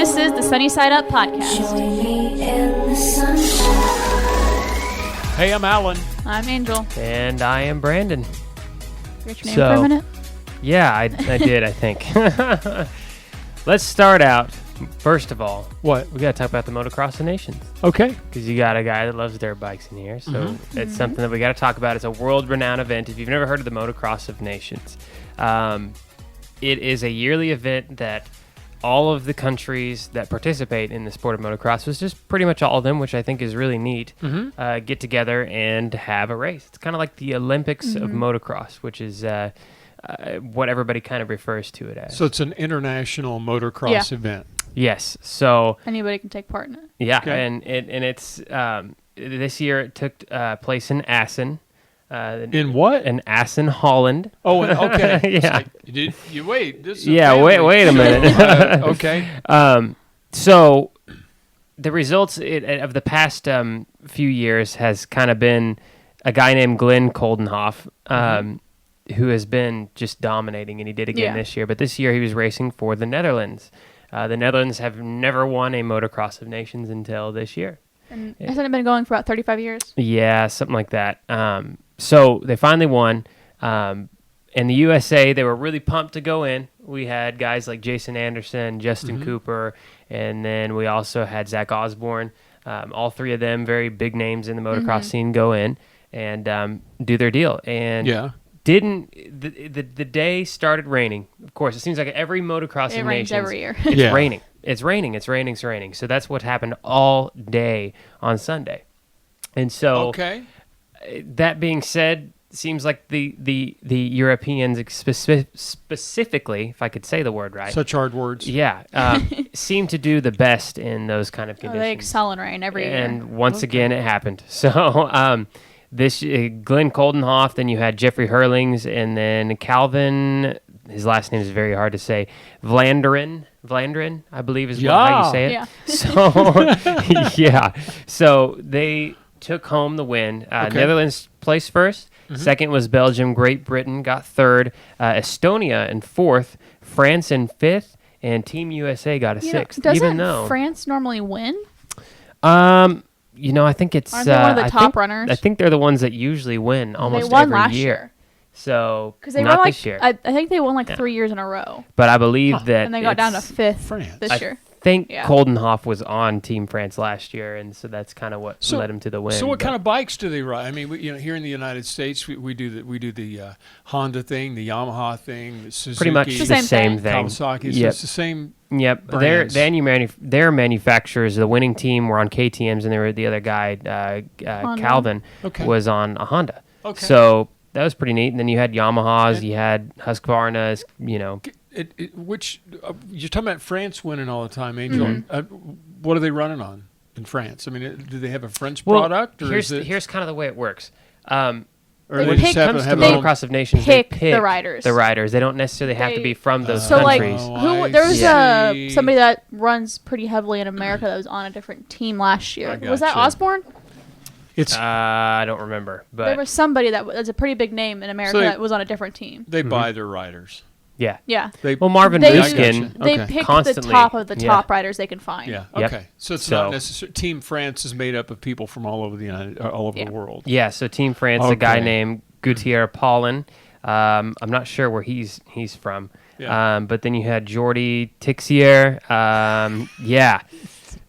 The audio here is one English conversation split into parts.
This is the Sunny Side Up podcast. Hey, I'm Alan. I'm Angel. And I am Brandon. Forget your name for a minute? Yeah, I did, I think. Let's start out. First of all, What? we got to talk about the Motocross of Nations. Okay. Because you got a guy that loves dirt bikes in here. So it's something that we got to talk about. It's a world-renowned event. If you've never heard of the Motocross of Nations, it is a yearly event that all of the countries that participate in the sport of motocross, was just pretty much all of them, which I think is really neat, get together and have a race. It's kind of like the Olympics of motocross, which is what everybody kind of refers to it as. So it's an international motocross event. Yes. So Anybody can take part in it. yeah, Okay. and it's this year it took place in Assen. In what? In Assen, Holland. Oh, okay. Yeah. You wait. This is Yeah, family. wait a minute. Okay. So the results of the past few years has kind of been a guy named Glenn Coldenhoff, who has been just dominating, and he did again this year. But this year he was racing for the Netherlands. The Netherlands have never won a Motocross of Nations until this year. And hasn't it been going for about 35 years? Yeah, something like that. So they finally won. In the USA, they were really pumped to go in. We had guys like Jason Anderson, Justin Cooper, and then we also had Zach Osborne. All three of them, very big names in the motocross scene, go in and do their deal. And the day started raining. Of course, it seems like every motocross It in rains Nations, every year. it's raining. It's raining. So that's what happened all day on Sunday. And so that being said, seems like the Europeans specifically, if I could say the word right. Such hard words. Yeah. Seem to do the best in those kind of conditions. They excel in rain every year. And once again, it happened. So this Glenn Coldenhoff, then you had Jeffrey Hurlings, and then Calvin, his last name is very hard to say, Vlanderen, I believe is how you say it. Yeah. So, yeah. So they took home the win. Netherlands placed first. Second was Belgium. Great Britain got third. Estonia in fourth. France in fifth. And Team USA got a sixth. Doesn't France normally win? I think it's... Aren't they one of the top runners? I think they're the ones that usually win almost they won every last year. year. So, They not won this year. I think they won 3 years in a row. But I believe that And they got down to fifth France. this year. I think Coldenhoff was on Team France last year, and so that's kind of what led him to the win. So what kind of bikes do they ride? I mean, here in the United States, we do the Honda thing, the Yamaha thing, the Suzuki. Pretty much the same thing. Kawasaki. So it's the same. Yep, brands. Their manufacturers. The winning team were on KTM's, and they were the other guy, Calvin, was on a Honda. Okay. So that was pretty neat. And then you had Yamahas, you had Husqvarnas, Which you're talking about France winning all the time, Angel. What are they running on in France? I mean, do they have a French product? Or here's kind of the way it works. Or when it comes to the Motocross of Nations, they pick the riders. The riders. They don't necessarily have to be from those So countries. there was somebody that runs pretty heavily in America that was on a different team last year. Was that Osborne? I don't remember, but there was somebody that's a pretty big name in America that was on a different team. They buy their riders. Yeah. Marvin Buskin. They pick the top of the top riders they can find. Yeah. Okay. So it's not necessarily Team France is made up of people from all over the world. Yeah. So Team France, a guy named Gutierrez Paulin. I'm not sure where he's from. Yeah. But then you had Jordi Tixier.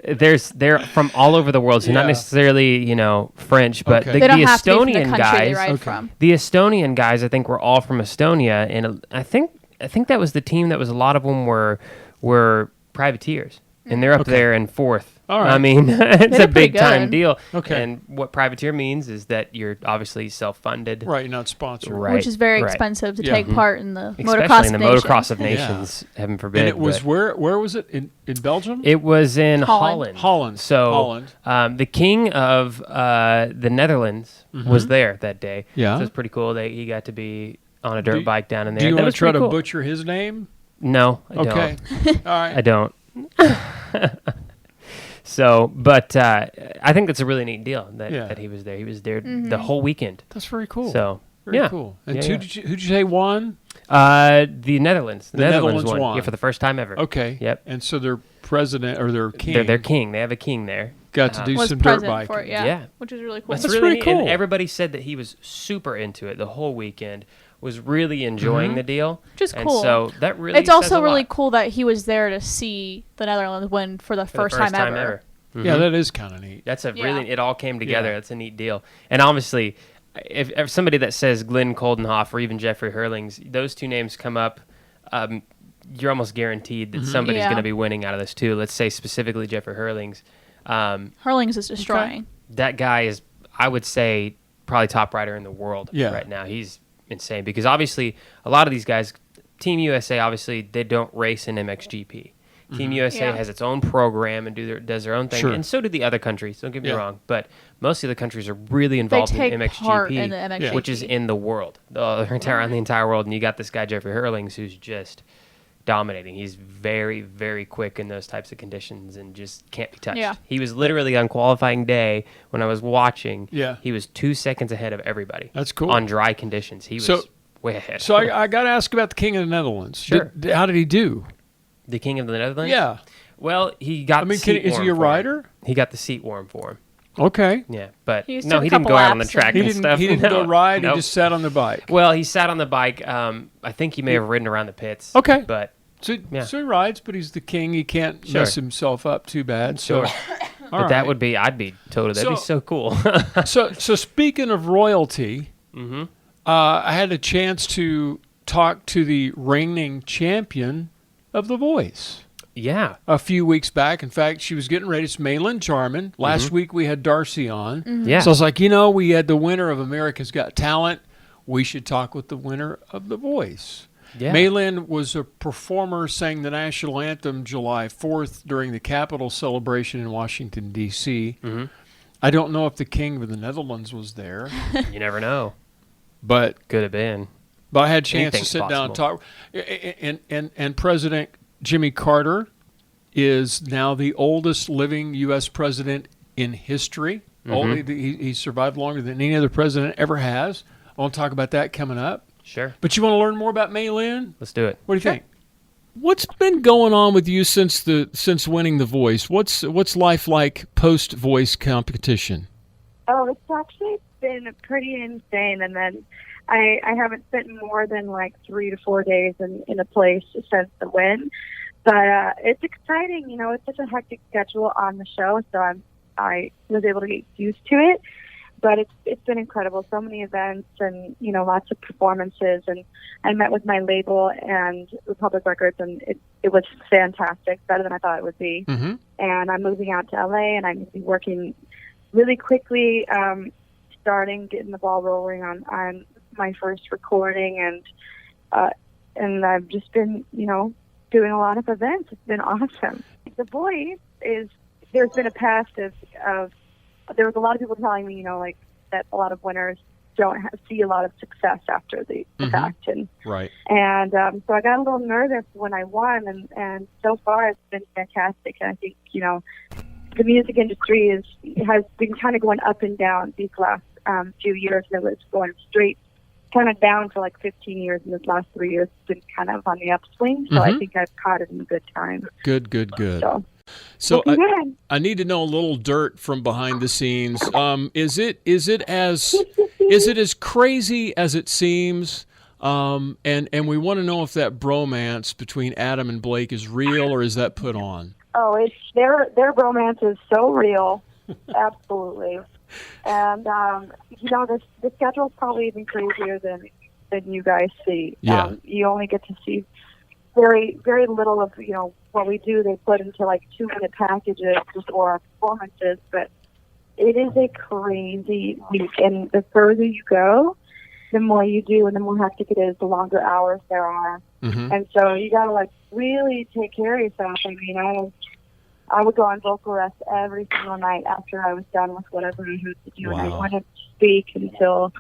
They're from all over the world, so not necessarily French, but the Estonian guys. The Estonian guys, I think, were all from Estonia, and I think that was the team that was a lot of them were privateers, and they're up there in fourth. All right. I mean, it's a big time deal. Okay. And what privateer means is that you're obviously self-funded. Right, you're not sponsored. Right. Which is very expensive to take part in the Motocross of Nations. Heaven forbid. And it was where was it? In Belgium? It was in Holland. So the king of the Netherlands was there that day. Yeah. So it's pretty cool that he got to be on a dirt bike down in there. Do you want to try to butcher his name? No, I don't. Okay. All right. I don't. So, but I think that's a really neat deal that he was there. He was there the whole weekend. That's very cool. So, very cool. And who did you say won? The Netherlands. The Netherlands won. Yeah, for the first time ever. Okay. Yep. And so their president or their king. Their king. They have a king there. Got to do was some dirt present biking. for it, yeah. Which is really cool. That's really really neat. cool. And everybody said that he was super into it the whole weekend. Was really enjoying the deal. Which is and cool. So that really It's also says a really lot. cool that he was there to see the Netherlands win for the first time ever. Mhm. Yeah, that is kind of neat. That's a Yeah. really. It all came together. Yeah. That's a neat deal. And obviously, if somebody that says Glenn Coldenhoff or even Jeffrey Hurlings, those two names come up, you're almost guaranteed that somebody's Yeah. going to be winning out of this too. Let's say specifically Jeffrey Hurlings. Hurlings is destroying. That guy is, I would say, probably top rider in the world right now. He's insane because obviously a lot of these guys, Team USA, obviously they don't race in MXGP. Team USA has its own program and does their own thing, and so do the other countries. Don't get me wrong, but most of the countries are really involved in part in the MXGP, MXGP. which is in the world, the entire world. And you got this guy Jeffrey Hurlings who's just dominating. He's very, very quick in those types of conditions and just can't be touched. Yeah. He was literally on qualifying day when I was watching. Yeah. He was 2 seconds ahead of everybody. That's cool. On dry conditions, he was way ahead. So I got to ask about the King of the Netherlands. Sure. How did he do? The King of the Netherlands? Yeah. Well, he got the seat is warm he a for him. rider? He got the seat warm for him. Okay. Yeah, but He just no, took a he didn't couple go out on the laps track He and didn't. stuff. He didn't No. go ride. Nope. He just sat on the bike. Well, he sat on the bike. I think he may have ridden around the pits. Okay. But So, Yeah. so he rides, but he's the king. He can't Sure. mess himself up too bad. So, Sure. all but that right. would be, I'd be totally, that'd be so cool. So speaking of royalty, Mm-hmm. I had a chance to talk to the reigning champion of The Voice Yeah. a few weeks back. In fact, she was getting ready. It's Maelyn Jarmon. Last week we had Darcy on. Yeah. So I was like, we had the winner of America's Got Talent. We should talk with the winner of The Voice. Yeah. Maelyn was a performer, sang the national anthem July 4th during the Capitol celebration in Washington, D.C. Mm-hmm. I don't know if the King of the Netherlands was there, You never know. but Could have been. I had a chance Anything's to sit down and talk. possible. And President Jimmy Carter is now the oldest living U.S. president in history. He survived longer than any other president ever has. I want to talk about that coming up. Sure. But you want to learn more about Maelyn? Let's do it. What do you think? What's been going on with you since winning The Voice? What's life like post Voice competition? Oh, it's actually been pretty insane. And then I haven't spent more than like 3 to 4 days in a place since the win. But it's exciting. It's such a hectic schedule on the show, so I was able to get used to it. But it's been incredible. So many events and, lots of performances. And I met with my label and Republic Records, and it was fantastic, better than I thought it would be. Mm-hmm. And I'm moving out to LA, and I'm going to be working really quickly, getting the ball rolling on my first recording. And I've just been, doing a lot of events. It's been awesome. The Voice there's been a past of there was a lot of people telling me, that a lot of winners don't see a lot of success after the fact. And Right. And so I got a little nervous when I won, and so far it's been fantastic. And I think, the music industry has been kind of going up and down these last few years. And it was going straight kind of down for like 15 years, and the last 3 years it's been kind of on the upswing. So I think I've caught it in a good time. Good. So I need to know a little dirt from behind the scenes. Is it as crazy as it seems? And we want to know if that bromance between Adam and Blake is real or is that put on? Oh, it's their bromance is so real, absolutely. And the schedule's probably even crazier than you guys see. Yeah. You only get to see very, very little of what we do. They put into like 2-minute packages or our performances, but it is a crazy week. And the further you go, the more you do, and the more hectic it is, the longer hours there are. Mm-hmm. And so you gotta like really take care of yourself. I mean, I would go on vocal rest every single night after I was done with whatever I had to do, and I wouldn't speak until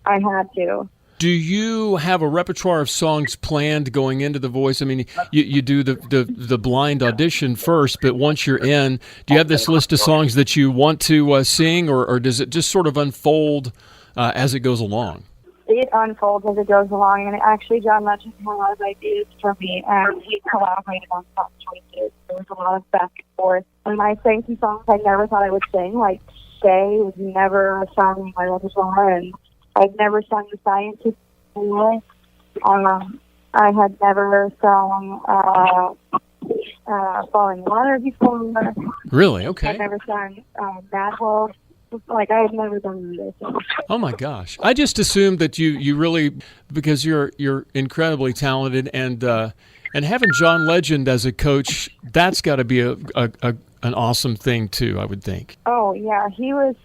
I had to. Do you have a repertoire of songs planned going into The Voice? I mean, you do the blind audition first, but once you're in, do you have this list of songs that you want to sing, or does it just sort of unfold as it goes along? it unfolds as it goes along. And actually, John Legend has ideas for me, and we collaborated on some choices. There was a lot of back and forth. And I sang some songs I never thought I would sing, like Stay was never a song in my repertoire, and I'd never sung The Scientist before. I had never sung Falling Water before. Really? Okay. I'd never sung Mad Wolf. Like, I had never done this. Oh my gosh! I just assumed that you really, because you're incredibly talented, and having John Legend as a coach, that's got to be an awesome thing too, I would think. Oh yeah, he was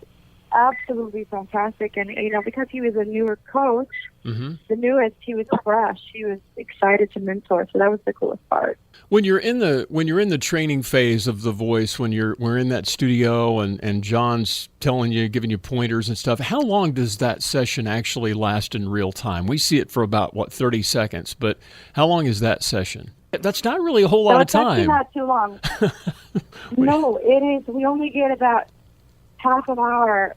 absolutely fantastic, and because he was a newer coach, the newest, he was fresh. He was excited to mentor, so that was the coolest part. When you're in the training phase of The Voice, when we're in that studio and John's telling you, giving you pointers and stuff, how long does that session actually last in real time? We see it for about 30 seconds, but how long is that session? That's not really a whole lot of time. That's not too long. No, it is. We only get about half an hour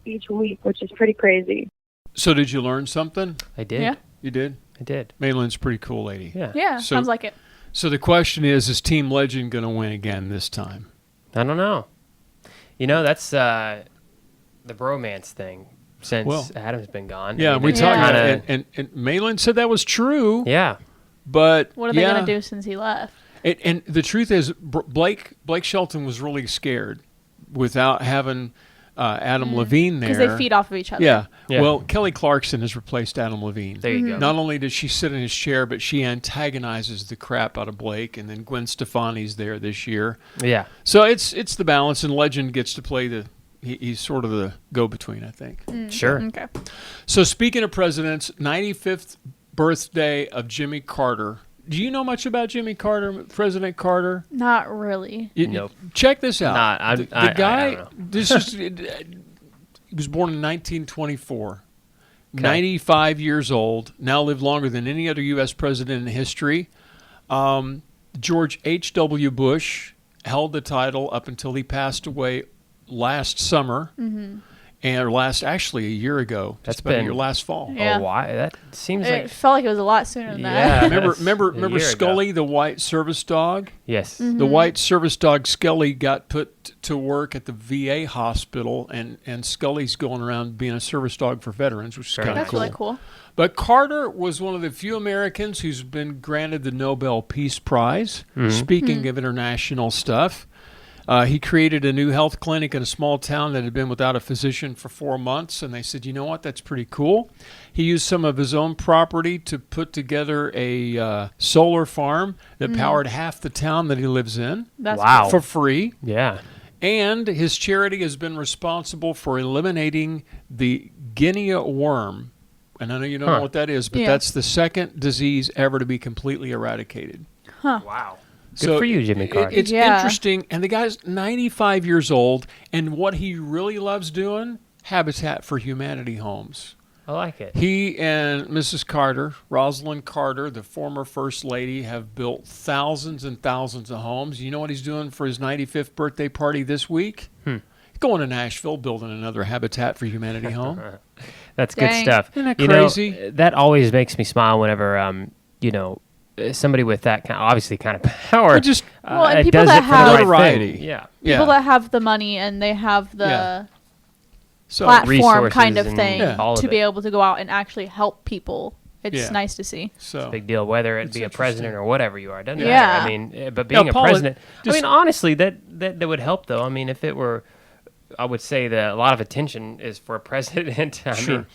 each week, which is pretty crazy. So did you learn something? I did. Yeah. You did? I did. Maelyn's a pretty cool lady. Yeah. Yeah, sounds like it. So the question is Team Legend going to win again this time? I don't know. That's the bromance thing since Adam's been gone. Yeah, we talked, and Maelyn said that was true. Yeah. But what are they going to do since he left? And the truth is, Blake Shelton was really scared without having Adam Levine there. Because they feed off of each other. Yeah. Well, Kelly Clarkson has replaced Adam Levine. There you go. Not only does she sit in his chair, but she antagonizes the crap out of Blake, and then Gwen Stefani's there this year. Yeah. So it's the balance, and Legend gets to play he's sort of the go-between, I think. Sure. Okay. So speaking of presidents, 95th birthday of Jimmy Carter. Do you know much about Jimmy Carter, President Carter? Not really. Nope. Check this out. Nah, the guy, I don't know. He was born in 1924. 95 years old. Now lived longer than any other U.S. president in history. George H.W. Bush held the title up until he passed away last summer. And actually a year ago. That's been your last fall. Yeah. Oh, why? That seems It like... felt like it was a lot sooner than Yeah. that. Remember Scully, the white service dog? Yes. The white service dog Scully got put to work at the VA hospital, and Scully's going around being a service dog for veterans, which is kind of That's cool. really cool. But Carter was one of the few Americans who's been granted the Nobel Peace Prize. Speaking of international stuff, he created a new health clinic in a small town that had been without a physician for 4 months, and they said, you know what, that's pretty cool. He used some of his own property to put together a solar farm that powered half the town that he lives in. That's Wow. For free. Yeah. And his charity has been responsible for eliminating the Guinea worm. And I know you don't know what that is, but that's the second disease ever to be completely eradicated. Wow. Good for you, Jimmy Carter. It's interesting. And the guy's 95 years old, and what he really loves doing, Habitat for Humanity homes. I like it. He and Mrs. Carter, Rosalind Carter, the former First Lady, have built thousands and thousands of homes. You know what he's doing for his 95th birthday party this week? He's going to Nashville, building another Habitat for Humanity home. That's good stuff. Isn't that crazy? That always makes me smile whenever, somebody with that obviously kind of power and people does that it for have the right notoriety. thing. Yeah. People that have the money and they have the platform resources kind of and thing all of to be it. able to go out and actually help people. It's nice to see. So Big deal, whether it be a president or whatever you are. It doesn't Yeah. matter. I mean, but being a president, honestly, that would help, though. I mean, if it were, I would say that a lot of attention is for a president. I mean,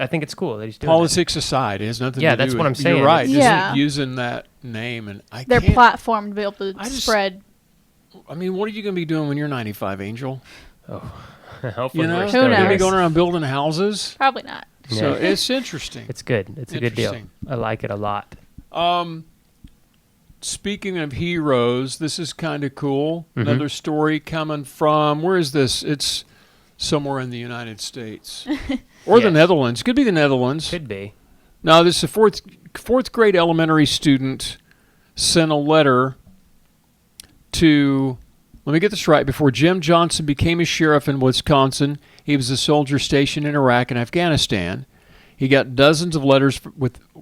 I think it's cool that he's doing politics aside, it has nothing to do with that's what I'm saying. You're right. Yeah. Using that name, and their platform to be able to spread. I mean, what are you going to be doing when you're 95, Angel? Hopefully, Who we're knows? still Who You're going to be knows? going around building houses? Probably not. So Yeah. it's interesting. It's good. It's a good deal. I like it a lot. Speaking of heroes, this is kind of cool. Another story coming from, where is this? It's somewhere in the United States. Or the Netherlands. Could be the Netherlands. Could be. No, this is a fourth grade elementary student sent a letter to, Let me get this right. Before Jim Johnson became a sheriff in Wisconsin, he was a soldier stationed in Iraq and Afghanistan. He got dozens of letters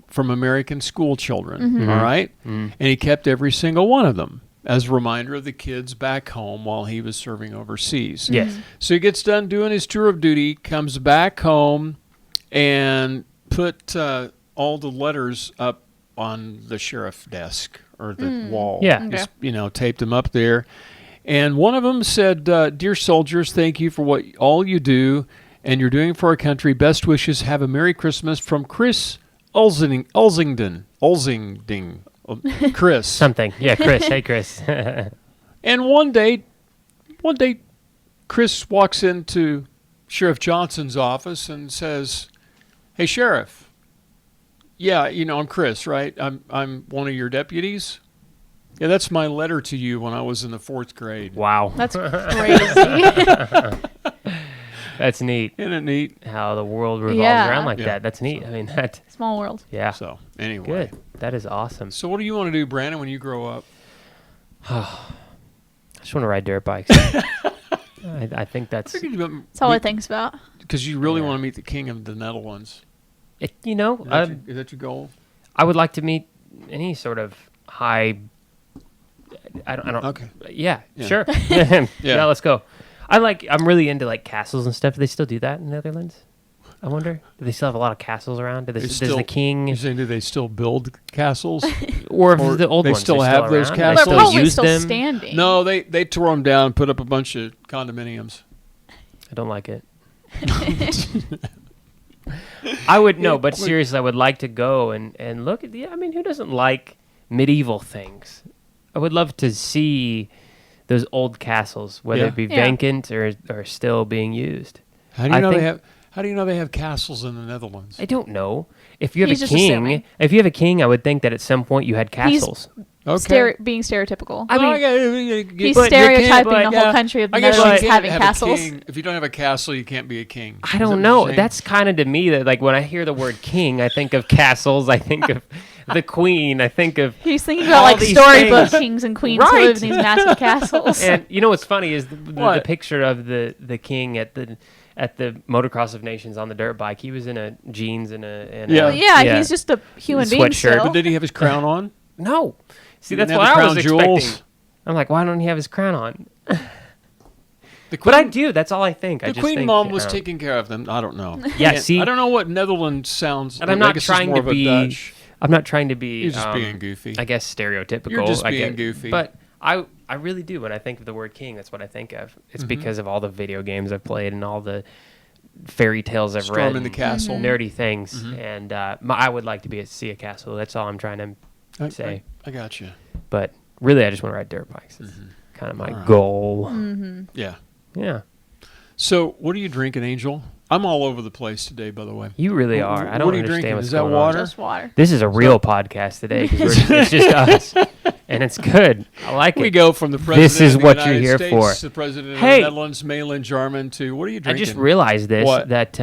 from American school children, all right? And he kept every single one of them as a reminder of the kids back home while he was serving overseas. Yes. So he gets done doing his tour of duty, comes back home, and put all the letters up on the sheriff desk or the wall. Yeah. Okay. Just, taped them up there. And one of them said, "Dear soldiers, thank you for all you do and you're doing for our country. Best wishes. Have a Merry Christmas from Chris Ulsingdon. Chris." Something. Yeah, Chris. Hey, Chris. And one day, Chris walks into Sheriff Johnson's office and says, "Hey, Sheriff. Yeah, I'm Chris, right? I'm one of your deputies. Yeah, that's my letter to you when I was in the 4th grade." Wow. That's crazy. That's neat. Isn't it neat? How the world revolves Yeah. around like Yeah. that. That's neat. I mean, that. Small world. Yeah. So, anyway. Good. That is awesome. So what do you want to do, Brandon, when you grow up? I just want to ride dirt bikes. I think that's. That's all I think about. Because you really Yeah. want to meet the king of the Netherlands. It, Is that your goal? I would like to meet any sort of high. I don't. Okay. Yeah. Yeah. Sure. Yeah. Let's go. I'm really into like castles and stuff. Do they still do that in the Netherlands? I wonder. Do they still have a lot of castles around? Does the king You're saying, do they still build castles? or or the old they ones still are have those around? They're castles? They probably use still them? standing. No, they tore them down and put up a bunch of condominiums. I don't like it. I would no, but seriously, I would like to go and look at the. I mean, who doesn't like medieval things? I would love to see those old castles, whether Yeah. it be Yeah. vacant or still being used. How do you I know think- they have? How do you know they have castles in the Netherlands? I don't know. If you have He's a just king, assuming. I would think that at some point you had castles. Okay. Being stereotypical. I mean, He's but you stereotyping can't- the whole country of the I guess you Netherlands can't having have castles. A king. If you don't have a castle, you can't be a king. I Is that don't what know. you're saying? That's kind of to me that like when I hear the word king, I think of castles. I think of the queen. I think of He's thinking all about like these storybook things. kings and queens who Right. live in these massive castles. And you know what's funny is the What? picture of the king at the Motocross of Nations on the dirt bike. He was in a jeans and a Yeah. Well, yeah, he's just a human being Sweatshirt. still. But did he have his crown on? no. See, He didn't that's what have I the was crown expecting. jewels? I'm like, why don't he have his crown on? The But I queen- do. That's all I think. I The just Queen think, Mom was um, taking care of them. I don't know. Yeah, And see- I don't know what Netherlands sounds. And I'm not I guess it's trying more to of a be. Dutch. I'm not trying to be. You're just being goofy. I guess stereotypical. You're just I being guess. goofy. But I really do when I think of the word king. That's what I think of. It's Mm-hmm. because of all the video games I've played and all the fairy tales I've Storm read. in the and castle. Nerdy things, Mm-hmm. and I would like to see a castle. That's all I'm trying to say. I got you. But really, I just want to ride dirt bikes. It's kind of my All right. goal. Yeah. Yeah, So, what are you drinking, Angel? I'm all over the place today, by the way. you really Wh- are. wh- I don't what are you understand drinking? what's Is that going water? on. Just water. This is a real podcast today because it's just us, and it's good. I like We it. go from the president This is of the what United you're here for. States, the president of Hey. the Netherlands, Maelyn Jarmon, to what are you I drinking? just realized this What? that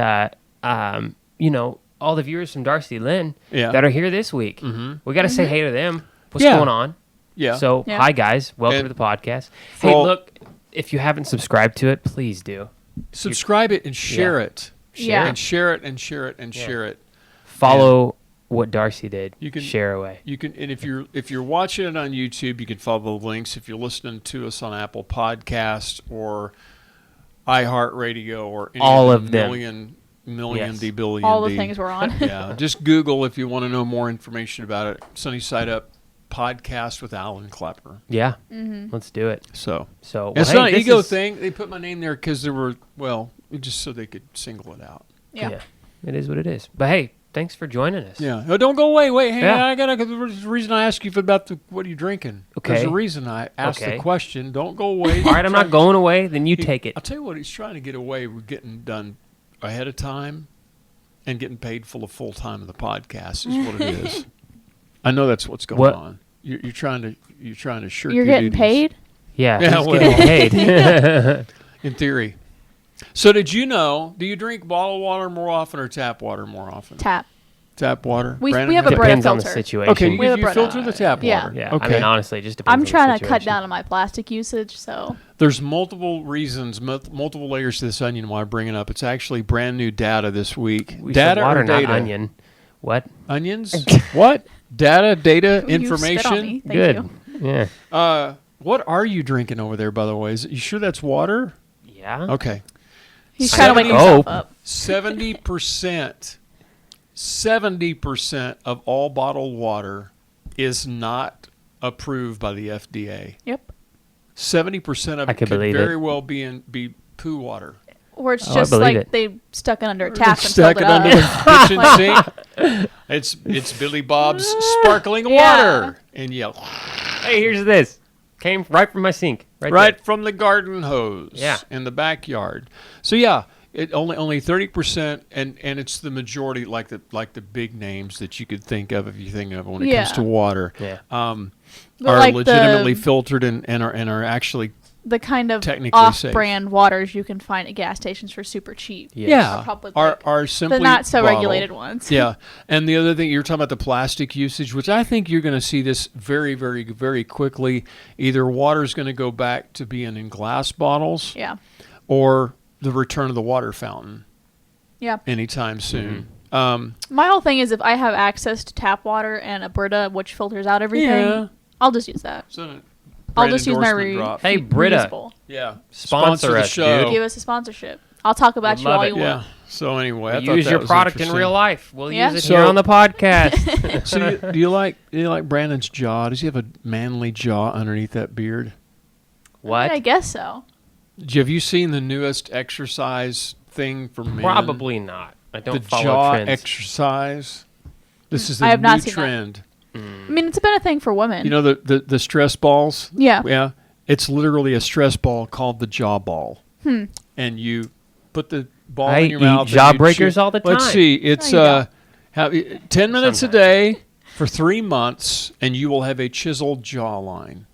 all the viewers from Darcy Lynn Yeah. that are here this week, we got to say hey to them. What's Yeah. going on? Yeah. So Yeah. hi guys, welcome And to the podcast. for Hey, all- look, if you haven't subscribed to it, please do. subscribe it and share Yeah. it. Yeah. And share it and share it and Yeah. share it. Follow what Darcy did. You can- share away. You can, and if you're watching it on YouTube, you can follow the links. If you're listening to us on Apple Podcasts or iHeartRadio or any All of of the them. million Yes. D billion All the D. things we're on. Yeah, just Google if you want to know more information about it. Sunny Side Up Podcast with Alan Clapper. Yeah, Mm-hmm. let's do it. So So it's well, not hey, an this ego is- thing. They put my name there because there were just so they could single it out. Yeah. it is what it is. But hey, thanks for joining us. Yeah. Oh, don't go away. Wait, hey, Yeah. I gotta. There's a reason I asked you about what are you drinking. There's Okay. a reason I asked Okay. the question. Don't go away. All right, I'm not going away. Then you take it. I'll tell you what. He's trying to get away with getting done ahead of time and getting paid for the full time of the podcast is what it is. I know that's what's going What? on. You're trying to shirk You're your getting duties. paid? Yeah, Yeah, he's well. getting paid. In theory. So did you know? Do you drink bottled water more often or tap water more often? Tap. Tap water. We Brandon, have a Brita Depends on the filter. situation. Okay, We have a you Brita. filter the tap Yeah. water. Yeah. Okay. I mean, honestly, it just depends. I'm on the trying to cut situation. down on my plastic usage, so There's multiple reasons, multiple layers to this onion why I bring it up. It's actually brand new data this week. We Data said water, or data? not onion. What? Onions? What? Data, You spit on me. information? Thank Good. you. Yeah. What are you drinking over there, by the way? You sure that's water? Yeah. Okay. He's trying to wake himself up. 70% of all bottled water is not approved by the FDA. Yep. 70% of I it could could believe very it. well be poo water. Or it's Oh, I just believe like it. they stuck it under a tap and Stuck filled it under it the up. kitchen sink. It's Billy Bob's sparkling Yeah. water, and yell Hey, here's this. Came right from my sink. Right. right There. from the garden hose. Yeah. In the backyard. So yeah, it only 30%, and it's the majority, like the big names that you could think of if you think of when it comes Yeah. to water. Yeah. Are But like legitimately filtered and are actually the kind of technically off-brand waters you can find at gas stations for super cheap. Yes. Are probably are simply the not so bottled. regulated ones. Yeah, and the other thing, you're talking about the plastic usage, which I think you're going to see this very, very, very quickly. Either water's going to go back to being in glass bottles, Yeah. or the return of the water fountain Yeah. anytime soon. My whole thing is if I have access to tap water and a Brita which filters out everything, Yeah. I'll just use that. So I'll just use my endorsement drop. Hey, Brita. reusable. Yeah, Sponsor the us, show. dude. Give us a sponsorship. I'll talk about Would you all love you it. Yeah. want. So anyway, I We thought use that your was product in interesting. real life. We'll Yeah. use it So- here on the podcast. So do you like Brandon's jaw? Does he have a manly jaw underneath that beard? What? I guess so. Have you seen the newest exercise thing for men? Probably not. I don't The follow jaw trends. exercise. This is I the have new not seen that. trend. I mean, it's been a thing for women. You know the stress balls? Yeah. Yeah. It's literally a stress ball called the jaw ball. And you put the ball I in your eat mouth. and jaw you breakers chew- all the Let's time. see. It's There you 10 minutes Sometimes. a day for 3 months, and you will have a chiseled jawline.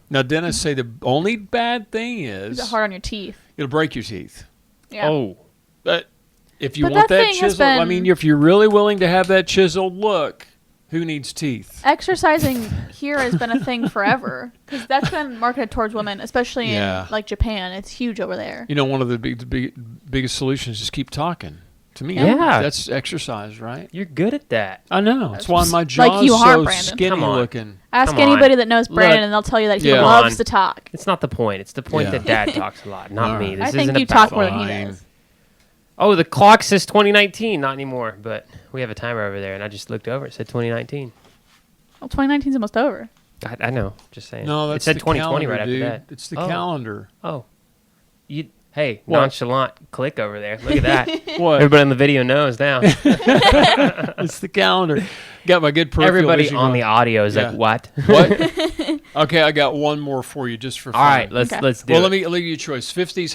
Now, dentists say the only bad thing Is is it hard on your teeth? it'll break your teeth. Yeah. Oh. But if you But want that that thing has chiseled, I been- mean, if you're really willing to have that chiseled look, who needs teeth? Exercising here has been a thing forever because that's been marketed towards women, especially Yeah. in like Japan. It's huge over there. You know, one of the biggest solutions is just keep talking. To me, Yeah. that's exercise, right? You're good at that. I know. That's why my Like jaw's you are, so Brandon. skinny Come on. looking. Ask Come on. anybody that knows Brandon, Look. and they'll tell you that he Yeah. loves on. to talk. It's not the point. It's the point Yeah. that Dad talks a lot, not All me. right. This I think isn't you about talk more than he Fine. does. Oh, the clock says 2019. Not anymore, but we have a timer over there, and I just looked over. It said 2019. Well, 2019 is almost over. I know. Just saying. No, that's it said the 2020 calendar, right dude. after that. It's the Oh. calendar. Oh. Hey, What? nonchalant click over there. Look at that. What? Everybody in the video knows now. It's the calendar. Got my good peripheral Everybody vision on going. the audio is Yeah. like, what? What? Okay, I got one more for you, just for fun. All right, let's Okay. do Well, it. let me leave you a choice: 50s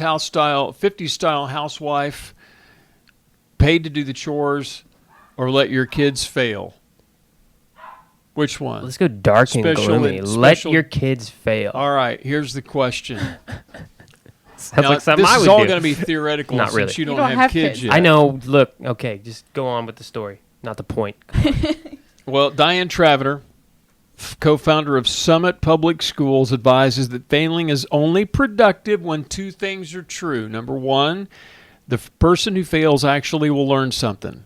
style housewife, paid to do the chores, or let your kids fail. Which one? Let's go dark and Special- gloomy. Let special- your kids fail. All right. Here's the question. Sounds Now, like something this I is would all do. going to be theoretical Not since really. you don't have kids yet. I know. Look, okay, just go on with the story, not the point. Well, Diane Travater, co-founder of Summit Public Schools, advises that failing is only productive when two things are true. Number one, the person who fails actually will learn something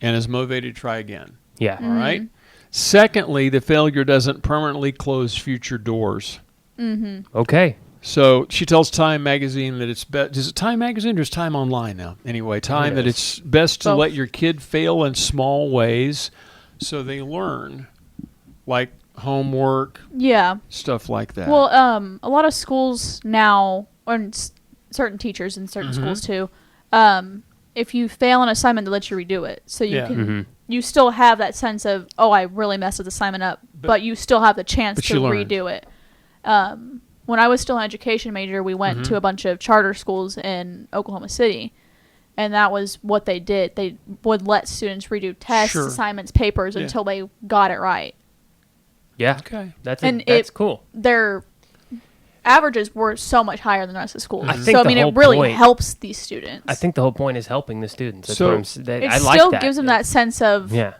and is motivated to try again. Yeah. All right? Secondly, the failure doesn't permanently close future doors. Okay. So she tells Time Magazine that it's best. Is it Time Magazine or is Time Online now? Anyway, Time that it's best to Both. let your kid fail in small ways so they learn, like homework, Yeah. stuff like that. Well, a lot of schools now, or certain teachers in certain schools too, if you fail an assignment, they let you redo it. So you Yeah. can, you still have that sense of, oh, I really messed this assignment up, but you still have the chance but to you learned. redo it. When I was still an education major, we went to a bunch of charter schools in Oklahoma City, and that was what they did. They would let students redo tests, Sure. assignments, papers Yeah. until they got it right. Yeah. Okay. That's And that's it- cool. They're averages were so much higher than the rest of school. I think so, I the mean, it whole really point- helps these students. I think the whole point is helping the students. That's So- what I'm s- that, it I still like that. gives them that sense of Yeah.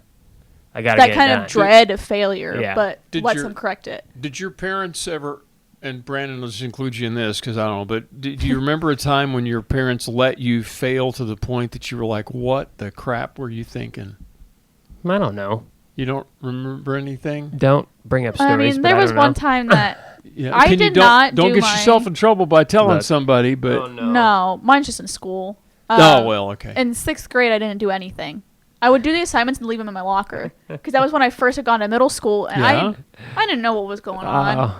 I got to that get kind it done. of dread of failure, Yeah. but Did lets your- them correct it. Did your parents ever, and Brandon, let's include you in this because I don't know, but do you remember a time when your parents let you fail to the point that you were like, what the crap were you thinking? I don't know. You don't remember anything? Don't bring up stories. I mean, but there I was don't know. one time that Yeah. I Can you did not don't do get my- yourself in trouble by telling Look. somebody, but Oh, no, mine's just in school. oh well, okay. In 6th grade, I didn't do anything. I would do the assignments and leave them in my locker because that was when I first had gone to middle school, and Yeah. I didn't know what was going on.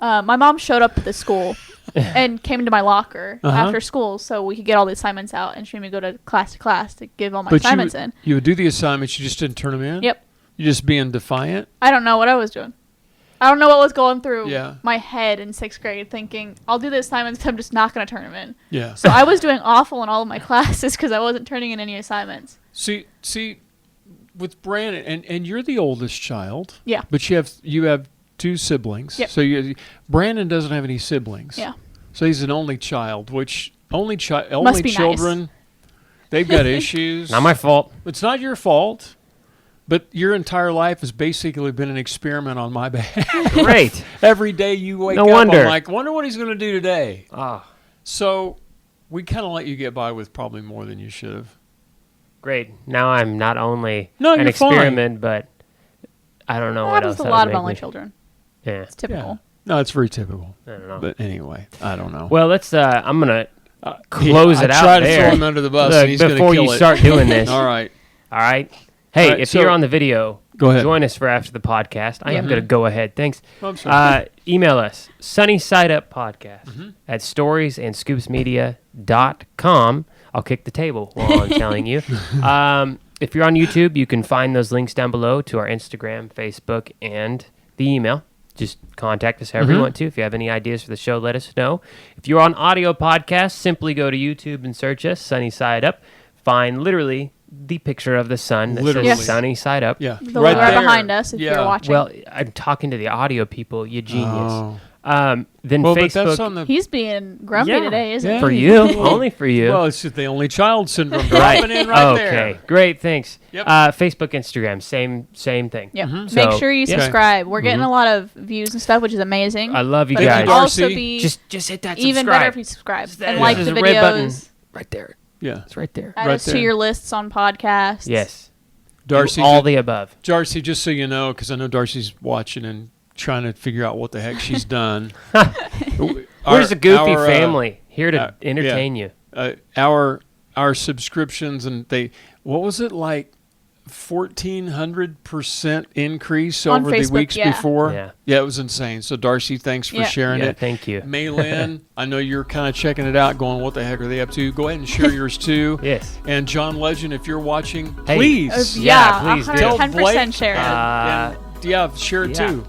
Oh. My mom showed up at the school and came into my locker Uh-huh. after school so we could get all the assignments out, and she made me go to class to give all my But assignments in. you would do the assignments, you just didn't turn them in? Yep. You just being defiant? I don't know what I was doing. I don't know what was going through Yeah. my head in 6th grade, thinking I'll do the assignments. I'm just not going to turn them in. Yeah. So I was doing awful in all of my classes because I wasn't turning in any assignments. See, with Brandon, and you're the oldest child. Yeah. But you have 2 siblings. Yep. So Brandon doesn't have any siblings. Yeah. So he's an only child, which only Must be children, they've got issues. Not my fault. It's not your fault. But your entire life has basically been an experiment on my behalf. Great. Every day you wake No up, wonder. I'm like, wonder what he's going to do today. Ah, So we kind of let you get by with probably more than you should have. great. Now I'm not only No, an you're fine. experiment, but I don't know That what happens else. to a that lot would of make only me- children. Yeah. It's typical. No, it's very typical. I don't know. But anyway, I don't know. Well, let's. I'm gonna close it I out try to there. throw him under the bus, Look, and he's going to before kill you it. start doing this. All right. All right. Hey, All right, if so- you're on the video, Go ahead. join us for after the podcast. I am going to go ahead. Thanks. Oh, I'm sorry. Email us, sunnysideuppodcast at storiesandscoopsmedia.com. I'll kick the table while I'm telling you. If you're on YouTube, you can find those links down below to our Instagram, Facebook, and the email. Just contact us however you want to. If you have any ideas for the show, let us know. If you're on audio podcast, simply go to YouTube and search us, Sunny Side Up. Find literally the picture of the sun that Literally. says Yes. Sunny Side Up. Yeah. The right there. behind us if Yeah. you're watching. Well, I'm talking to the audio people, you genius. Oh. Then Well, but Facebook that's on the... He's being grumpy Yeah. today, isn't Yeah. he? for you, only for you. Well, it's just the only child syndrome right. dropping in right okay. there. Great. Thanks. Yep. Facebook, Instagram, same thing. Yep. Mhm. Make So- sure you Yeah. subscribe. We're getting a lot of views and stuff, which is amazing. I love you but it guys. would also Darcy. be Just hit that even subscribe. better if you subscribe that- and like there's the a red button. videos. Right there. Yeah. It's right there. Add Right us to there. your lists on podcasts. Yes. Darcy, Do all the above. Darcy, just so you know, because I know Darcy's watching and trying to figure out what the heck she's done. We're just a goofy family here to yeah. entertain you. Our subscriptions and what was it like 1,400% increase On over the Facebook, weeks yeah. before? Yeah. It was insane. So Darcy, thanks for Yeah. sharing Yeah, it. thank you. Maylin, I know you're kind of checking it out, going, what the heck are they up to? Go ahead and share yours too. Yes. And John Legend, if you're watching, Hey. please. Yeah, please do. 110% share it. And, yeah, share it yeah. too.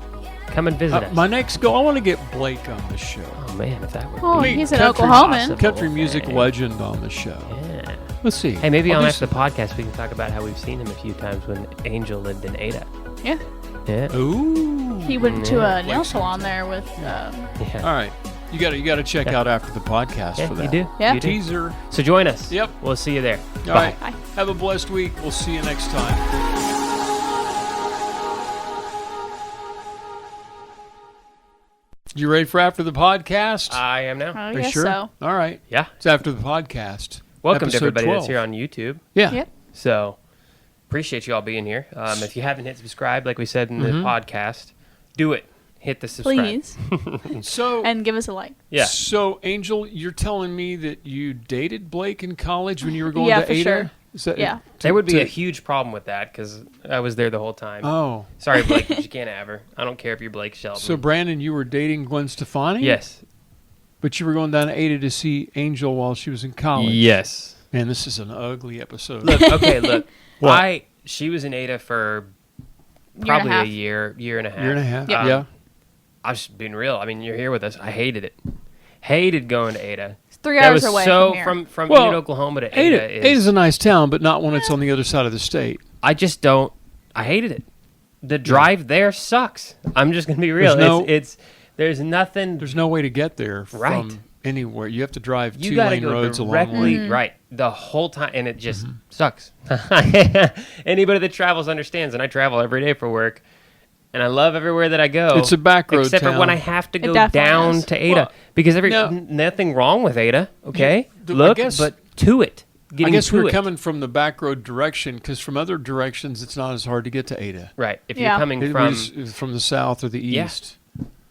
Come and visit us. My next goal, I want to get Blake on the show. Oh, man, if that were Oh, Please, he's an country- Oklahoman. Country music thing. legend on the show. Yeah. Let's see. Hey, maybe I'll on do after the podcast we can talk about how we've seen him a few times when Angel lived in Ada. Yeah. Yeah. Ooh. He went to a nail Like salon there with. Yeah. All right. You got to check Yeah. out after the podcast Yeah, for that. you do. Yeah. You do. Teaser. So join us. Yep. We'll see you there. All Bye. right. Bye. Have a blessed week. We'll see you next time. You ready for after the podcast? I am now. I Are you guess sure? so. All right. Yeah. It's after the podcast. Welcome to Episode everybody 12. that's here on YouTube. Yeah. Yep. So appreciate you all being here. If you haven't hit subscribe, like we said in the podcast, do it. Hit the subscribe. Please. So, And give us a like. Yeah. So, Angel, you're telling me that you dated Blake in college when you were going Yeah, to for Ada? sure. Is that, Yeah. There would be a huge problem with that because I was there the whole time. Oh. Sorry, Blake, but you can't have her. I don't care if you're Blake Shelton. So, Brandon, you were dating Gwen Stefani? yes. But you were going down to Ada to see Angel while she was in college. Yes. Man, this is an ugly episode. Look, okay, look. What? She was in Ada for and a probably half. year and a half. Year and a half. Yeah. Yeah. I'm just being real. I mean, you're here with us. I hated it. Hated going to Ada. It's 3 That hours was away so from here. from Well, Enid, Oklahoma to Ada. Ada's a nice town, but not when it's on the other side of the state. I just don't. I hated it. The drive there sucks. I'm just gonna be real. There's no- It's There's nothing. There's no way to get there Right. from anywhere. You have to drive You got to 2-lane go roads a long directly way. right the whole time, and it just sucks. Anybody that travels understands, and I travel every day for work, and I love everywhere that I go. It's a back road except town. for when I have to go definitely down is. to Ada, Well, because now- nothing wrong with Ada. Okay, I look, guess- but to it. I Getting guess to we're it. coming from the back road direction because from other directions it's not as hard to get to Ada. Right. If Yeah. you're coming It from, was from the south or the Yeah. east.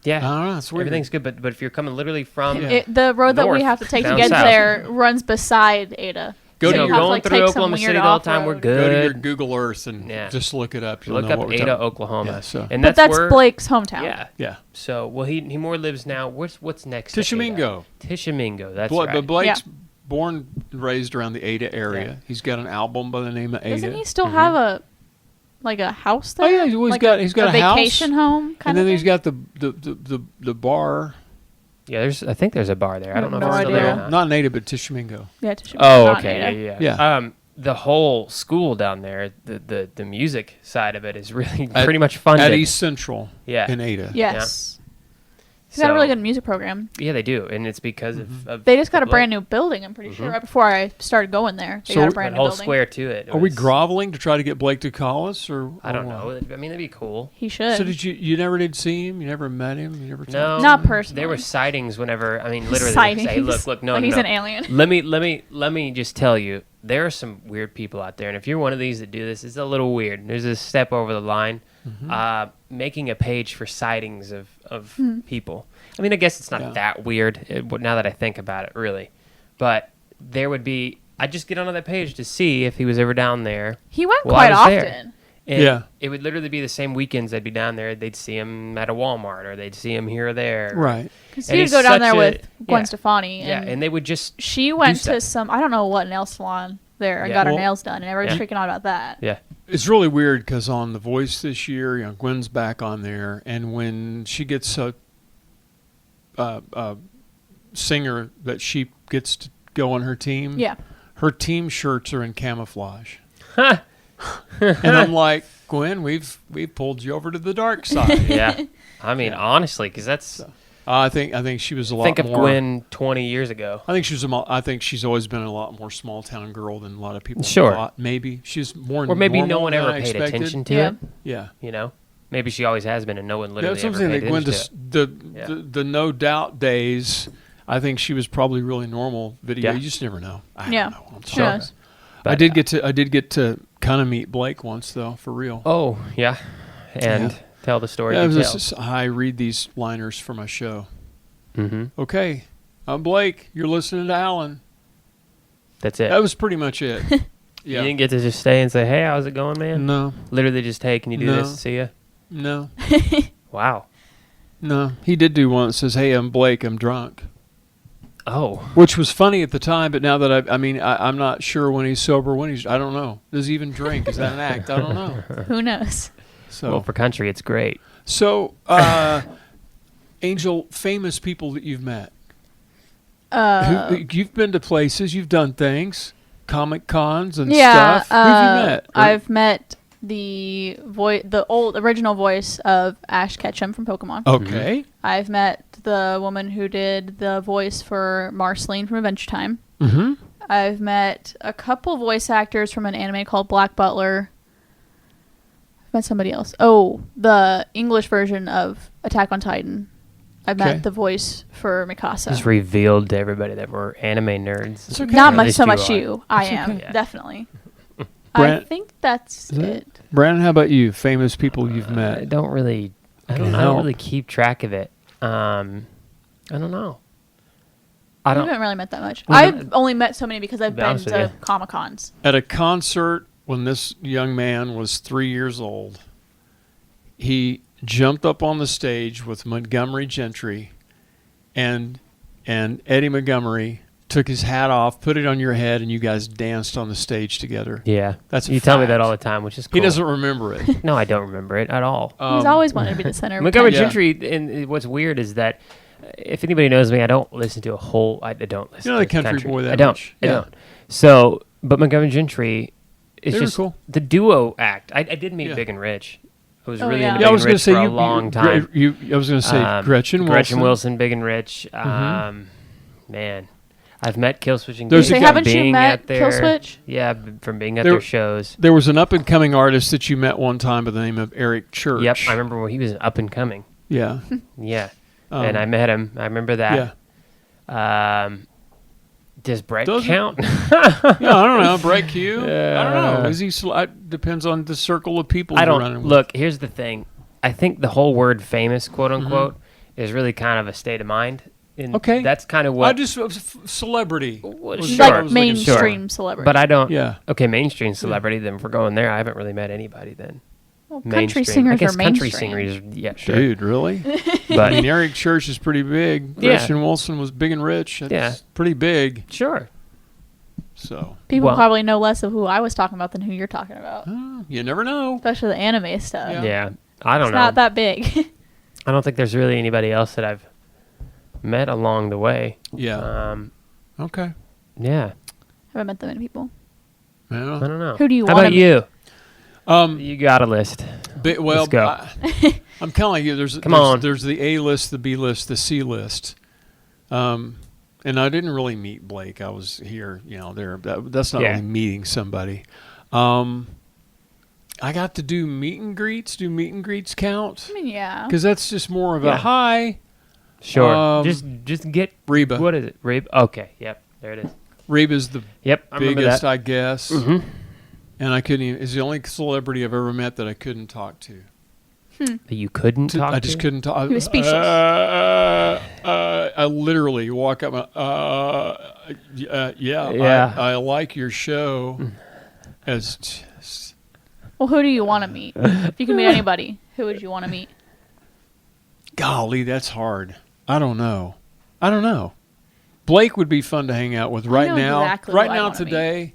yeah, I don't know. It's weird. everything's good. But if you're coming literally from, Yeah. The road that we North, have to take to down get south. there runs beside Ada. Go So to you your- have to, going through take some Oklahoma weird City the whole time, we're off-road. good. Go to your Google Earth and Yeah. just look it up. You'll look know up what we're Ada, talking- Oklahoma. Yeah, so. And But that's where, Blake's hometown. Yeah. Yeah. So he more lives now. What's next? to Ada? Tishomingo. Tishomingo. That's But right. Blake's born and raised around the Ada area. Yeah. He's got an album by the name of Ada. Doesn't he still have a house there? Oh, yeah, he's got a house. vacation home kind And then of he's thing? got the bar. Yeah, I think there's a bar there. I don't know No if it's still idea. there or not. Not in Ada, but Tishomingo. Yeah, to Chicago, Oh, not okay. Ada. Yeah. The whole school down there, the music side of it is really At- pretty much funded. At East Central Yeah. in Ada. Yes. He's got a really good music program. Yeah, they do, and it's because of They just got a Blake. brand new building, I'm pretty sure, right before I started going there. They So got a that brand that new whole building. square to it. It Are we was- groveling to try to get Blake to call us, or I don't or know. what? I mean, that'd be cool. He should. So did you never did see him? You never met him? You never No, talked? Not personally. There were sightings whenever. I mean, literally, Sightings. Say, look, no, Like no, he's no. an alien. Let me just tell you, there are some weird people out there, and if you're one of these that do this, it's a little weird. There's a step over the line. Making a page for sightings of people. I mean, I guess it's not Yeah. that weird now that I think about it, really. But there would be. I'd just get onto that page to see if he was ever down there. He went Well, I quite was there. often. And Yeah. it would literally be the same weekends I'd be down there. They'd see him at a Walmart, or they'd see him here or there. Right. Because And he would he's go down such there a- with Gwen yeah. Stefani. Yeah, And and they would just. she went stuff. to some, I don't know what nail salon there and Yeah. got her Well- nails done. And everybody's Yeah. freaking out about that. Yeah. It's really weird because on The Voice this year, Gwen's back on there, and when she gets a singer that she gets to go on her team, Yeah. her team shirts are in camouflage, and I'm like, Gwen, we've pulled you over to the dark side. Yeah. I mean, honestly, because that's. I think she was a lot Think of more. Gwen 20 years ago. I think I think she's always been a lot more small town girl than a lot of people Sure. thought. Maybe she's more. Or maybe no normal one than ever I paid expected. attention to Yeah. it. Yeah. You know? Maybe she always has been, and no one Yeah, literally that's ever something paid that Gwen attention to it. Yeah. the No Doubt days. I think she was probably really normal video. Yeah. You just never know. I Yeah. don't know what I'm Who talking knows? about. I did get to kind of meet Blake once though, for real. Oh, yeah. And Yeah. tell the story Yeah, you it was tell. just, I read these liners for my show. Mm-hmm. Okay, I'm Blake. You're listening to Alan. That's it. That was pretty much it. You Yeah. didn't get to just stay and say, hey, how's it going, man? No. Literally just, hey, can you do No. this? See ya. No. Wow. No. He did do one that says, "Hey, I'm Blake. I'm drunk," Oh. which was funny at the time. But now that I'm not sure when he's sober. When he's, I don't know. Does he even drink? Is that an act? I don't know. Who knows? So Well, for country, it's great. So, Angel, famous people that you've met. You've been to places, you've done things, comic cons and Yeah. stuff. Who have you met? I've met the original voice of Ash Ketchum from Pokemon. Okay. I've met the woman who did the voice for Marceline from Adventure Time. Mm-hmm. I've met a couple voice actors from an anime called Black Butler. I've met somebody else. Oh, the English version of Attack on Titan. I've Okay. met the voice for Mikasa. Just revealed to everybody that we're anime nerds. It's okay. Not At much least so you much are. you. I It's am, okay. Yeah. definitely. I Brent- think that's Is that it. Brandon, how about you? Famous people you've I met. don't really. I Can don't help. really keep track of it. I don't know. I I don't. haven't really met that much. Well, I've only met so many because I've be been honest with to you. Comic Cons. At a concert when this young man was 3 years old, he jumped up on the stage with Montgomery Gentry, and Eddie Montgomery took his hat off, put it on your head, and you guys danced on the stage together. Yeah, That's a you tell me fact. that all the time, which is cool. He doesn't remember it. No, I don't remember it at all. He's always wanted to be the center of Montgomery attention. Gentry, and what's weird is that if anybody knows me, I don't listen to a whole. I don't listen. You're not to a country boy that I don't. much. I Yeah. don't. So, but Montgomery Gentry is They were just cool. the duo act. I did meet Yeah. Big and Rich. was really yeah. into Yeah, I Big was and going to Rich say for a long time. I was going to say Gretchen Wilson. Gretchen Wilson, Big and Rich. Man, I've met Killswitch and There's Gage a guy- from haven't you being met at their Killswitch? Yeah, from being at their shows. There was an up-and-coming artist that you met one time by the name of Eric Church. Yep, I remember when he was up and coming. Yeah. Yeah, and I met him. I remember that. Yeah. Does Brett Doesn't- count? Yeah, I don't know. Brett Q? I don't Yeah. know. Is he? Depends on the circle of people I you're don't running with. look. Here's the thing. I think the whole word "famous," quote Mm-hmm. unquote, is really kind of a state of mind. And Okay. that's kind of I what. just celebrity. Well, was sure. what I Like was looking for. mainstream celebrity. But I don't. Yeah. Okay, mainstream celebrity. Then if we're going there, I haven't really met anybody then. Well, country Mainstream. singers I guess are country mainstream. singers. Yeah, sure. Dude, really? But I mean, Eric Church is pretty big. Yeah. Gretchen Wilson was Big and Rich. That's Yeah. pretty big. sure. So People Well- probably know less of who I was talking about than who you're talking about, you never know. especially the anime stuff. Yeah. Yeah. I don't It's know. not that big. I don't think there's really anybody else that I've met along the way. Yeah. Okay. Yeah. Haven't met that many people. I Yeah. don't know. Who do you How wanna about meet? you? You got a list. Well, Let's go. I'm telling you, Come on. there's the A list, the B list, the C list. And I didn't really meet Blake. I was here, there. That's not Yeah. really meeting somebody. I got to do meet and greets. Do meet and greets count? I mean, yeah. Because that's just more of Yeah. a hi, Sure. Just get Reba. What is it? Reba. Okay. Yep. There it is. Reba's the Yep. I remember biggest, that. I guess. Mm-hmm. And I couldn't even, is the only celebrity I've ever met that I couldn't talk to. That you couldn't talk I just to? couldn't talk. He was speechless. I literally walk up. Yeah. I like your show. As just, Well, who do you want to meet? If you can meet anybody, who would you want to meet? golly, that's hard. I don't know. Blake would be fun to hang out with right know now. exactly Right who I'd now, wanna meet. today,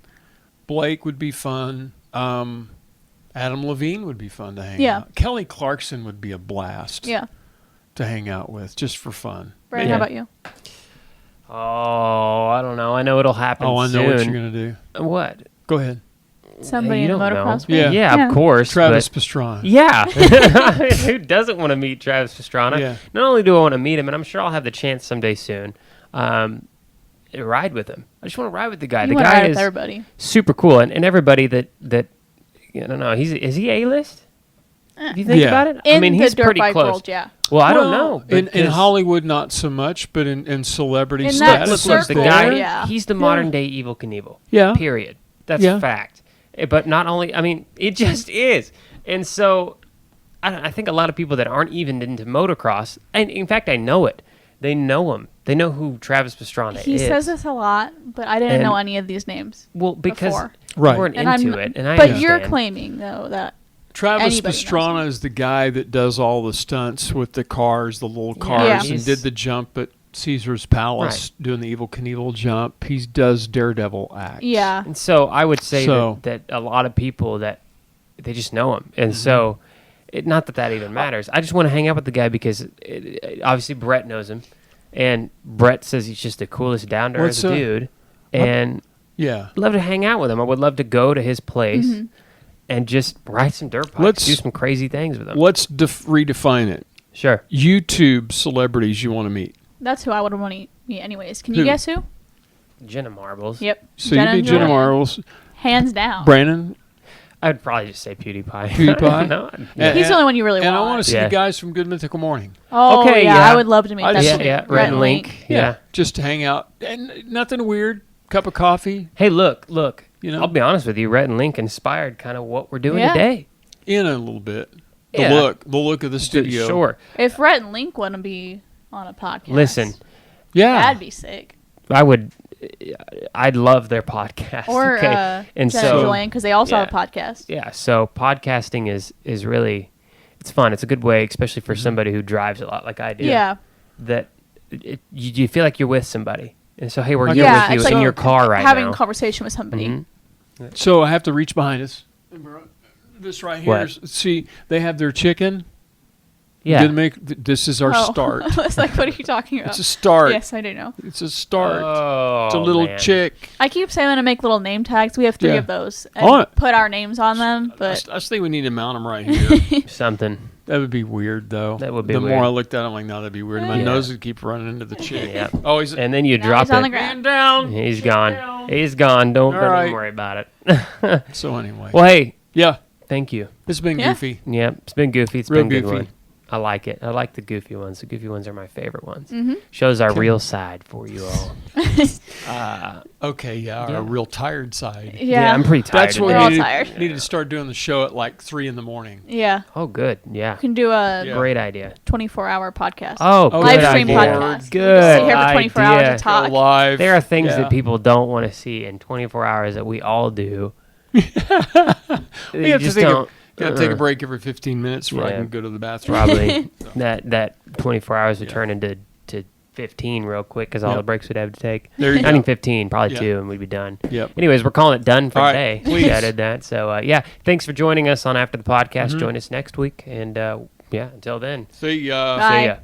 Blake would be fun. Adam Levine would be fun to hang Yeah. out. Kelly Clarkson would be a blast Yeah. to hang out with, just for fun. Brad, Yeah. how about you? Oh, I don't know. I know it'll happen Oh, I know soon. what you're going to do. What? Go ahead. Somebody You in the don't know. motocross Yeah. world? Yeah, of course. Travis but- Pastrana. Yeah. Who doesn't want to meet Travis Pastrana? Yeah. Not only do I want to meet him, and I'm sure I'll have the chance someday soon, ride with him. I just want to ride with the guy. You The want to guy ride is with everybody. super cool. And everybody that I don't know. Is he A-list? If you think Yeah. about it? In I mean, he's the dirt pretty bike close. world, yeah. Well, I don't know. In because- Hollywood, not so much, but in celebrity In that status, look, the circle, guy, yeah. he's the modern day Evel Knievel. Yeah. Period. That's Yeah. fact. But not only, I mean, it just is. And so I think a lot of people that aren't even into motocross, and in fact, I know it. They know him. They know who Travis Pastrana He is. says this a lot, but I didn't And- know any of these names. well, because before. Right. you weren't And into I'm, it, and I but understand. you're claiming though that Travis Anybody knows Pastrana him. is the guy that does all the stunts with the cars, the little cars, Yeah. and He's- did the jump at Caesar's Palace, doing the Evel Knievel jump. He does Daredevil acts. yeah. And so I would say So- that a lot of people that they just know him, Mm-hmm. and so not that even matters. I just want to hang out with the guy because obviously Brett knows him, and Brett says he's just the coolest down to earth What's, dude, and Yeah. I'd love to hang out with him. I would love to go to his place Mm-hmm. and just ride some dirt bikes, Let's- do some crazy things with him. Let's redefine it. Sure. YouTube celebrities you want to meet. That's who I would want to meet anyways. Can you Who? guess who? Jenna Marbles. Yep. So you'd be Jenna Jordan. Marbles, Hands down. Brandon. I would probably just say PewDiePie. PewDiePie? No, And- He's the only one you really And want. I want to see Yeah. the guys from Good Mythical Morning. Oh, Okay, yeah, yeah. I would love to meet I that. just- yeah, Red and Link. Yeah. Just to hang out. And nothing weird. Cup of coffee. Hey, look. You know? I'll be honest with you. Red and Link inspired kind of what we're doing Yeah. today. In a little bit. The Yeah. look of the studio. Sure. If Rhett and Link want to be on a podcast, Listen, Yeah. that'd be sick. I'd love their podcast. Or okay? And Jen so, and Joanne, because they also have a yeah. podcast. yeah, so podcasting is really, it's fun. It's a good way, especially for somebody who drives a lot like I do. Yeah. That you feel like you're with somebody. And so, hey, we're Okay. here Yeah, with it's you in like your car right having now. a conversation with somebody. Mhm. So I have to reach behind us. This right here. What? See, they have their chicken. Yeah. This is our start. I was like, what are you talking about? It's a start. Yes, I do know. It's a start. Oh, it's a little man. chick. I keep saying I'm going to make little name tags. We have 3 Yeah. of those. And put our names on them. I But just think we need to mount them right here. Something. That would be weird, though. That would be the weird. more I looked at it, I'm like, no, that'd be weird. My Yeah. nose would keep running into the chick. Yep. Oh, he's And then you Now drop he's on the it. ground. down. He's Sit gone. down. He's gone. Don't All even right. worry about it. So anyway. Well, hey, Yeah, thank you. it's been Yeah. goofy. Yeah, it's been goofy. It's Real been a good goofy. one. I like it. I like the goofy ones. The goofy ones are my favorite ones. Mhm. Shows our real side for you all. Okay, yeah, Yeah. a real tired side. yeah. I'm pretty tired. That's what We're today. all we tired. needed to start doing the show at like 3 in the morning. Yeah. Oh, good. Yeah. We can do a Yeah. Great idea. 24-hour podcast. Oh, Oh, good Live stream idea. podcast. Good Sit here for 24 hours idea. and talk. Go live. There are things Yeah. that people don't want to see in 24 hours that we all do. We You have to just take don't. gotta take a break every 15 minutes where I Yeah. can go to the bathroom. Probably that 24 hours would Yeah. turn into 15 real quick because all Yep. the breaks we'd have to take. There you I go. think 15, probably Yeah. 2, and we'd be done. Yep. Anyways, we're calling it done for All right, today. please. Yeah, I did that. So, yeah, thanks for joining us on After the Podcast. Mhm. Join us next week. And, yeah, until then, See ya. Bye. see ya.